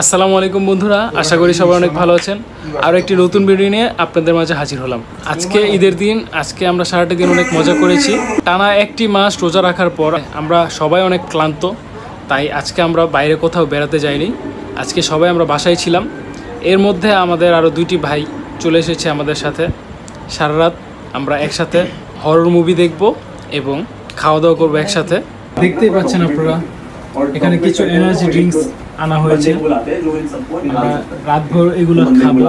আসসালামু আলাইকুম বন্ধুরা, আশা করি সবাই অনেক ভালো আছেন। আর একটি নতুন ভিডিও নিয়ে আপনাদের মাঝে হাজির হলাম। আজকে ঈদের দিন, আজকে আমরা সারাটা দিন অনেক মজা করেছি। টানা একটি মাস রোজা রাখার পর আমরা সবাই অনেক ক্লান্ত, তাই আজকে আমরা বাইরে কোথাও বেড়াতে যাইনি। আজকে সবাই আমরা বাসায় ছিলাম। এর মধ্যে আমাদের আরও দুইটি ভাই চলে এসেছে আমাদের সাথে। সারা রাত আমরা একসাথে হরর মুভি দেখব এবং খাওয়া দাওয়া করবো একসাথে। দেখতেই পাচ্ছেন আপনারা, এখানে কিছু এনার্জি ড্রিঙ্কস আনা হয়েছে। আমরা রাতভর এগুলো খাবো।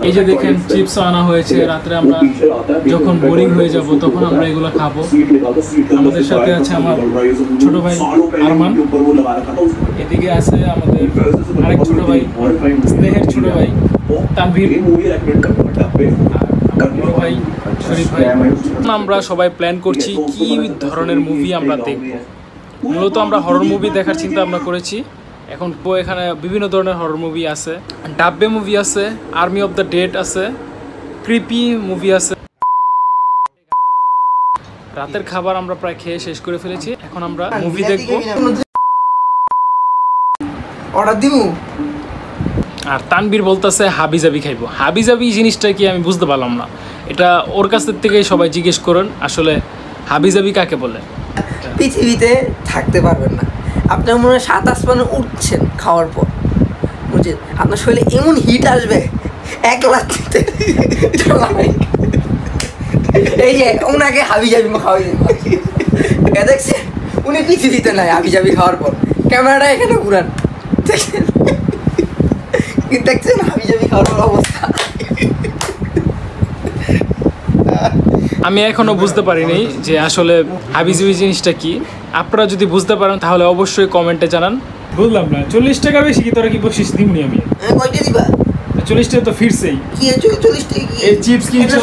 এই যে দেখেন, চিপসও আনা হয়েছে। রাত্রে আমরা যখন বোরিং হয়ে যাব তখন আমরা এগুলো খাবো। আমাদের সাথে আছে আমার ছোট ভাই আরমান, এদিকে আছে আমাদের আরেক ছোট ভাই, স্নেহের ছোট ভাই তানভীর, বড় ভাই শরীফ ভাই। আমরা সবাই প্ল্যান করছি কি ধরনের মুভি আমরা দেখব। মূলত আমরা হরর মুভি দেখার চিন্তা ভাবনা করেছি। এখন এখানে বিভিন্ন ধরনের হরর মুভি আছে, ডাব্বে মুভি আছে, আর্মি অফ দ্য ডেড আছে, ক্রিপি মুভি আছে। রাতের খাবার আমরা প্রায় খেয়ে শেষ করে ফেলেছি। এখন আমরা মুভি দেখব। অর্ডার দিব। আর তানবীর বলতেছে হাবিজাবি খাইবো। হাবিজাবি জিনিসটা কি আমি বুঝতে পারলাম না। এটা ওর কাছ থেকেই সবাই জিজ্ঞেস করেন আসলে হাবিজাবি কাকে বলে। পৃথিবীতে থাকতে পারবেন না, আপনার মনে হয় 7 আসমানে উঠছেন খাওয়ার পর, বুঝছেন? আপনার শরীরে এমন হিট আসবে এক লাখ। এই যে ওনাকে হাবিজাবি খাওয়াই দেখছেন, উনি পৃথিবীতে নাই হাবিজাবি খাওয়ার পর। ক্যামেরাটা এখানে ঘুরান, দেখছেন দেখছেন হাবিজাবি খাওয়ার পর অবস্থা। আমি এখনো বুঝতে পারিনি যে আসলে হাবিজাবি জিনিসটা কি। আপনারা যদি বুঝতে পারেন তাহলে অবশ্যই কমেন্টে জানান। বুঝলাম না, 40 টাকা বেশি কি তোরা কি বসিস দিমনি আমি? কয়টা দিবা? 40 টাকা তো ফিরছেই। কি 40 টাকা? এই চিপস কিনছো,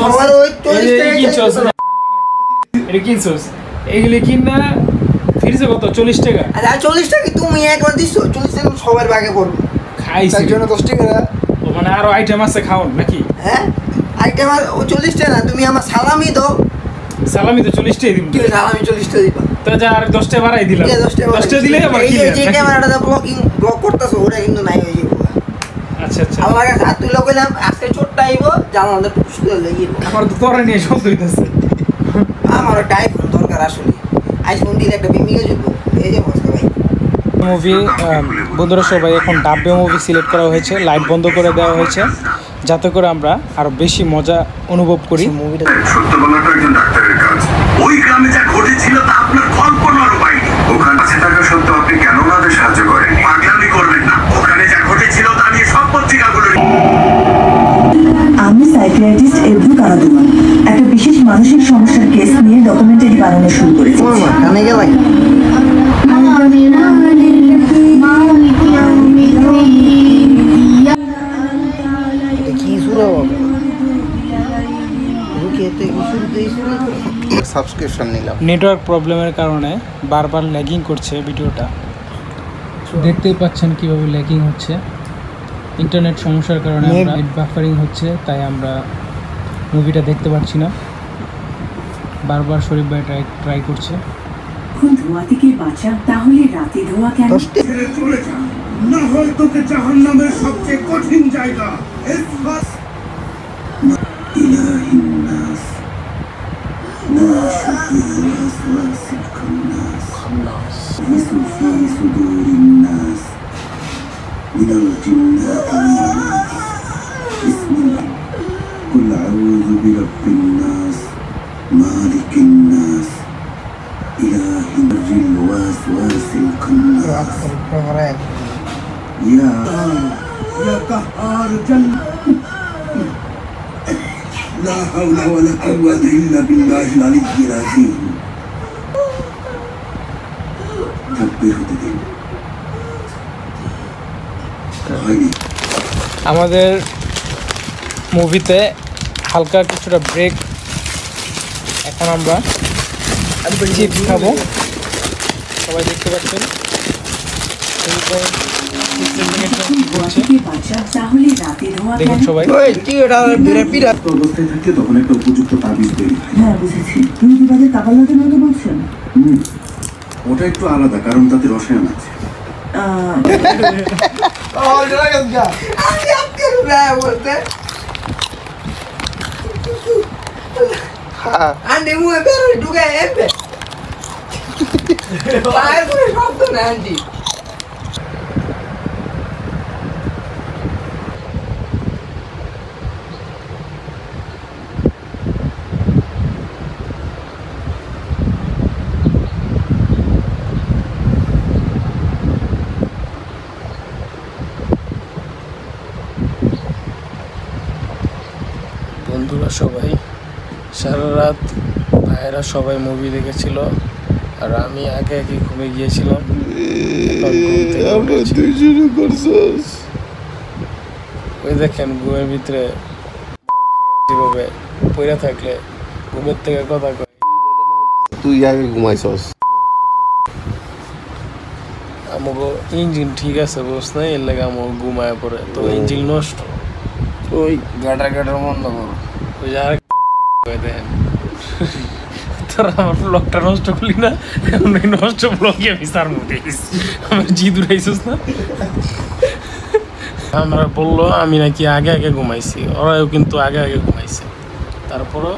এটা কিনছোস, এইগুলি কিন না ফিরছে কত? 40 টাকা। আর 40 টাকা তুমি একবার দিছো, 40 টাকা সবার ভাগে পড়বে। খাইছি তার জন্য 10 টাকা। ও মানে আরো আইটেম আছে খাওন নাকি? হ্যাঁ আইটেম আর 40 টাকা না, তুমি আমার সালামি দাও। সালামি তো 40 টাকা দিব। কি সালামি 40 টাকা দিবা? তো যা আর 10 টাকা বাড়াই দিলাম। 10 টাকা দিলে আবার কি? এই যে ক্যামেরাটা ব্লক করতেছো ওটা কিন্তু নাই হয়ে যাবে। আচ্ছা আচ্ছা, আমার কাছে হাত তুলে কইলাম আজকে ছোট্ট আইবো, জানালাটা টুকস করে লাগিয়ে দাও। আমার তো তোরা নিয়ে শব্দ হইতাছে। আমার একটা আইফোন দরকার আসলে। আইফোন দিলে একটা বিমিকে যাবো। এই যে বসকা ভাই মুভি বন্ধুরা সবাই এখন ডাব্বে মুভি সিলেক্ট করা হয়েছে, লাইট বন্ধ করে দেওয়া হয়েছে যাতে করে আমরা আরো বেশি মজা অনুভব করি। মুভিটা সত্য বলাটা একজন ডাক্তারের কাজ। ওই গ্রামে যা ঘটেছিল তা আপনার কল্পনারও বাইরে। ওখানে কাছে থাকা সত্ত্বেও আপনি কেন ওনাদের সাহায্য করেন? পাগলামি করবেন না। ওখানে যা ঘটেছিল তা নিয়ে সব পত্রিকাগুলো। আমি সাইকিয়াট্রিস্ট এভু কারাদুমান একটা বিশেষ মানসিক সমস্যার কেস নিয়ে ডকুমেন্টারি বানানো শুরু করেছি। কানে গেলাই কি শুরু হবে? সাবস্ক্রিপশন নিলাম। নেটওয়ার্ক প্রবলেমের কারণে বারবার ল্যাগিং করছে ভিডিওটা। দেখতেই পাচ্ছেন কিভাবে ল্যাগিং হচ্ছে। ইন্টারনেট সমস্যার কারণে নেট বাফারিং হচ্ছে, তাই আমরা মুভিটা দেখতে পাচ্ছি না। বারবার শরীফ ভাই ট্রাই করছে। এখন ধোঁয়া থেকে বাঁচা, তাহলে রাতে ধোঁয়া কেন? না হয় তোকে জাহান্নামের সবচেয়ে কঠিন জায়গা من الجنات والناس بسم الله قل أعوذ برب الناس مالك الناس إله الوسواس الخناس يا قهار جل لا حول ولا قوة إلا بالله العلي العظيم تكبير الدين. আমাদের মুভিতে হালকা কিছুটা ব্রেক। এখন আমরা চিপস খাবো, সবাই দেখতে পাচ্ছেন। দেখুন সবাই অবস্থায় থাকতে তখন একটা উপযুক্ত তাবিজ তৈরি হয়। হ্যাঁ বুঝেছি। তুমি কি তাদের কাবালাতে মতো বলছেন? ওটা একটু আলাদা, কারণ তাতে রসায়ন আছে। Andi muove però tu che ebbe. Vai pure fatto Andi. বন্ধুরা সবাই সারা রাত ভাইয়েরা সবাই মুভি দেখেছিল আর আমি আগে আগে ঘুমিয়ে গিয়েছিলাম। ওই দেখেন ঘুমের ভিতরে যেভাবে পড়ে থাকলে ঘুমের থেকে কথা কয়। তুই আগে ঘুমাইছস? আমাকে ইঞ্জিন ঠিক আছে বুঝ নাই, এর লাগে আমার ঘুমায় পড়ে তো ইঞ্জিন নষ্ট। ওই গাটার বন্ধ করো। ওই যে আর দেখেন তোরা আমার ব্লগটা নষ্ট করলি না, এখন এই নষ্ট ব্লগে আমি সার মুখে আমার জিদ উড়াইছিস না। আমরা বললো আমি নাকি আগে আগে ঘুমাইছি, ওরাও কিন্তু আগে আগে ঘুমাইছে। তারপরও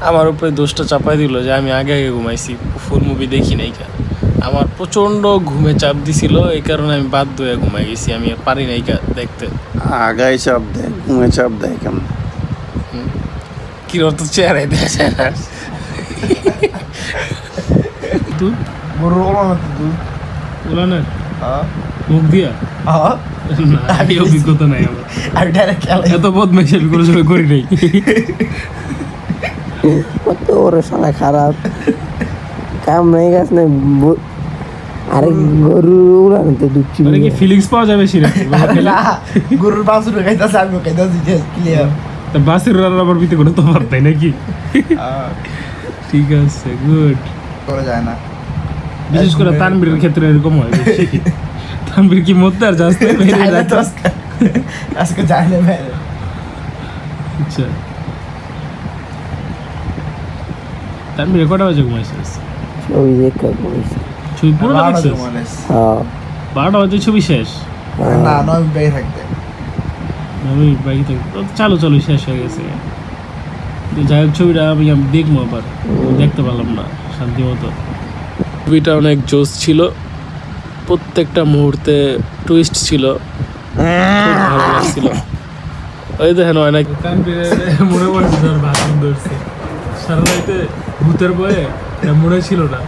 আমার উপরে দোষটা চাপাই দিল যে আমি আগে আগে ঘুমাইছি, ফুল মুভি দেখি নাই। আমার প্রচণ্ড ঘুমে চাপ দিছিল, এই কারণে আমি বাধ্য হয়ে ঘুমাই গেছি। আমি আর পারি নাই দেখতে। আগাই চাপ দেয়, ঘুমে চাপ দেয় কেমন? কি অর্থ চেহারাই দেখা যায় না। দুধ গরুর ওলানো তো দুধ ওলানো মুখ দিয়া এই অভিজ্ঞতা নাই আমার। আমি ডাইরেক্ট খেলা এত বদমাইশ আমি কোনো সময় করি নাই। কত ওর শালা খারাপ কাম নাই গাছ নাই। আরে গরু উড়ানো তো দুঃখী মানে কি ফিলিংস পাওয়া যাবে সেটা? গরুর বাছুর খাইতেছে, আমি খাইতেছি, ক্লিয়ার। বাসের আবার ভিতরে কোনো তফাৎ নাই নাকি? ঠিক আছে, গুড। করা যায় না, বিশেষ করে তানবীরের ক্ষেত্রে এরকম হয় বেশি। তানবীর কি মধ্যে আর যাচ্ছে আজকে যাই না ভাই। আচ্ছা, তানবীর কটা বাজে ঘুমাইছিস? ছবি দেখে ঘুমাইছি। ছবি পুরো দেখছিস? হ্যাঁ 12টা বাজে ছবি শেষ? না, নয় বেয়ে থাকতে আমি বাইক থেকে চালু শেষ হয়ে গেছে। যাই হোক, ছবিটা আমি দেখবো, আবার দেখতে পারলাম না শান্তি মতো। ছবিটা অনেক জোস ছিল, প্রত্যেকটা মুহূর্তে টুইস্ট ছিল, খুব ভালো লাগছিল। ওই দেখেন অনেক মনে পড়ছে তার ভাষণ ধরছে সারা রাইতে ভূতের বয়ে, মনে ছিল না।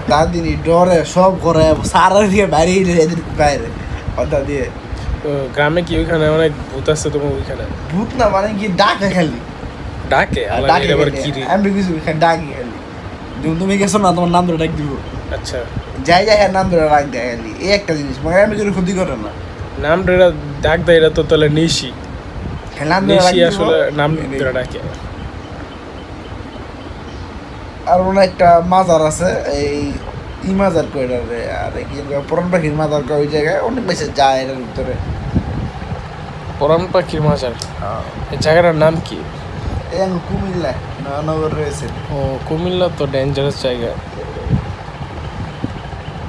তার দিনই ডরে সব করে সারা দিয়ে বাইরে বাইরে কথা দিয়ে। গ্রামে কি ওইখানে অনেক ভূত আছে? তোমার ওইখানে ভূত না মানে কি ডাকে খালি ডাকে? আবার কি রে? আমি কিছু ডাকি খালি। তুমি গেছো না, তোমার নাম ধরে ডাক দিব। আচ্ছা, যাই যাই নাম ধরে ডাক দেয় খালি, এই একটা জিনিস। মানে আমি কোনো ক্ষতি করে না, নাম ধরে ডাক দেয়। এটা তো তাহলে নিশি নাম ধরে ডাক দিব। আসলে নাম ধরে ডাকে। আর ওর একটা মাজার আছে, এই মাজার কইরা রে, আর কি পুরান পাখির মাজার ওই জায়গায় অনেক বেশি যায় এর ভিতরে। পুরান পাখির মাজার, এই জায়গাটার নাম কি? কুমিল্লা নগর রয়েছে। ও, কুমিল্লা তো ডেঞ্জারাস জায়গা।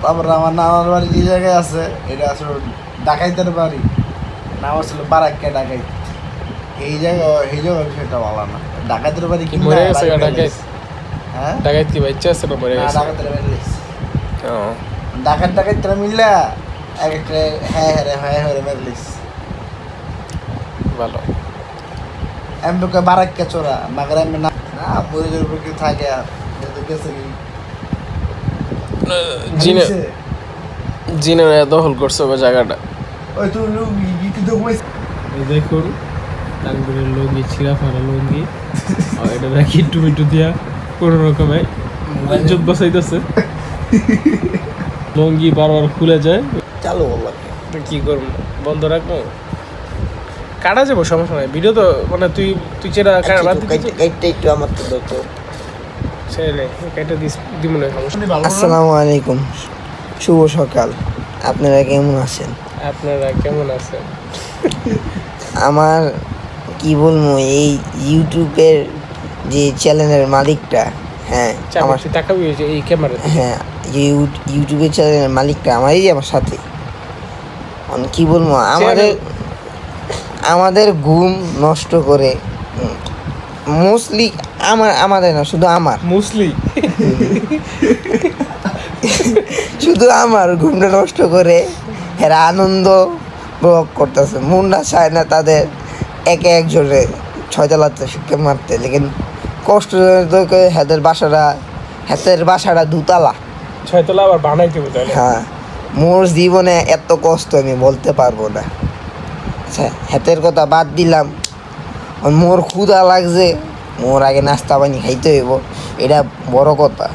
তারপরে আমার নানার বাড়ি যে জায়গায় আছে, এটা আসলে ডাকাইতের বাড়ি, নাম আসলে বারাক্কা ডাকাইত। এই জায়গা সেটা ভালো না। ডাকাইতের বাড়ি কি মরে গেছে? ডাকাইত? হ্যাঁ, ডাকাইত কি বাচ্চা আছে না মরে গেছে? ডাকাইতের বাড়ি ও, ডাকাইতরা মিললা এক একটা হ্যাঁ মেরলিস ভালো। আমি তোকে বারাক্কা চোরা মাগরে আমি না বইয়ের উপর কি থাকে আর গেছে জিনে দখল করছে ওই জায়গাটা। ওই তুই গীতি তো কইছিস। এই দেখুন তানবীরের লুঙ্গি, ছিঁড়া ফাড়া লুঙ্গি, আর এটা দেখি টমেটো দিয়া কোনো রকমে ইজ্জত বাঁচাইতেছে। লুঙ্গি বারবার খুলে যায়। চালু বললাম কি করবো, বন্ধ রাখবো? কাটা যাবো, সমস্যা নাই। ভিডিও তো মানে তুই চেরা একটু আমার তো দেখো। ছেড়ে কেটে দিব না, সমস্যা। আসসালামু আলাইকুম, শুভ সকাল। আপনারা কেমন আছেন? আপনারা কেমন আছেন? আমার কি বলবো, এই ইউটিউবের যে চ্যানেলের মালিকটা, হ্যাঁ আমার তাকাবি এই ক্যামেরা। হ্যাঁ, যে ইউটিউবের চ্যানেলের মালিকটা আমারই আমার সাথে। কি বলবো, আমাদের ঘুম নষ্ট করে মোস্টলি আমাদের না, শুধু আমার শুধু আমার ঘুমটা নষ্ট করে এরা আনন্দ প্রয়োগ করতেছে। মন না চায় না তাদের একে একজনে 6 তলাতে শিক্ষা মারতে, লেকিন কষ্ট হাতের বাসাটা 2 তলা। 6 তলা আবার বানাইতে হবে। হ্যাঁ, মোর জীবনে এত কষ্ট আমি বলতে পারবো না। আচ্ছা, হাতের কথা বাদ দিলাম, মোর ক্ষুধা লাগছে, মোর আগে নাস্তা পানি খাইতে হইব, এটা বড় কথা।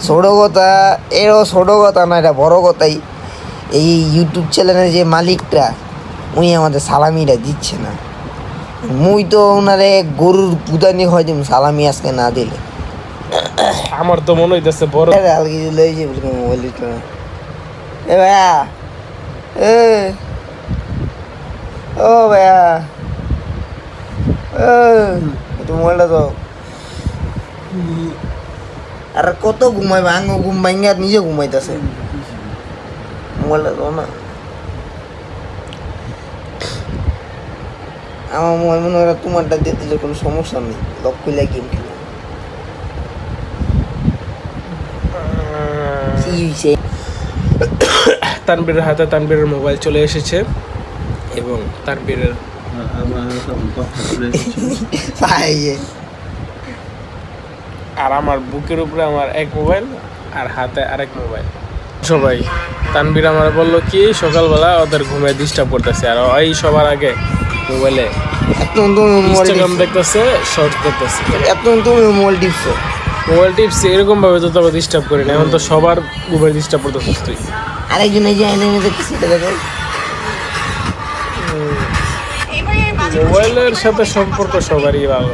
ছোট কথা, এরও ছোট কথা না, এটা বড় কথাই। এই ইউটিউব চ্যানেলের যে মালিকটা, উনি আমাদের সালামিটা দিচ্ছে না। মুই তো ওনারে গরুর কুদানি হয় যে সালামি আজকে না দিলে। আমার তো মনে হইতেছে বড় কিছু লই যে মোবাইলটা। এ ভাইয়া, ও ভাইয়া, একটু মোবাইলটা তো। আর কত ঘুমাইবে, আঙ্গ ঘুম ভাঙ্গা নিজে ঘুমাইতেছে। মোবাইলটা তো না, আমার মোবাইল মনে হয় তোমারটা দিয়ে দিলে কোনো সমস্যা নেই, লক করলে গেম খেলে। তানবীরের হাতে তানবীরের মোবাইল চলে এসেছে এবং তানবীরের আর আমার বুকের উপরে আমার এক মোবাইল আর হাতে আরেক মোবাইল। সবাই তানবীর আমার বললো কি সকালবেলা ওদের ঘুমে ডিস্টার্ব করতেছে, আর ওই সবার আগে মোবাইলে ইনস্টাগ্রাম দেখতেছে, শর্টস দেখতেছে। মোবাইল টিপস এরকম ভাবে তো তবে ডিস্টার্ব করি না, এখন তো সবার মোবাইল ডিস্টার্ব করতেছিস তুই। আরেকজন এই যে দেখতেছি, মোবাইলের সাথে সম্পর্ক সবারই ভালো।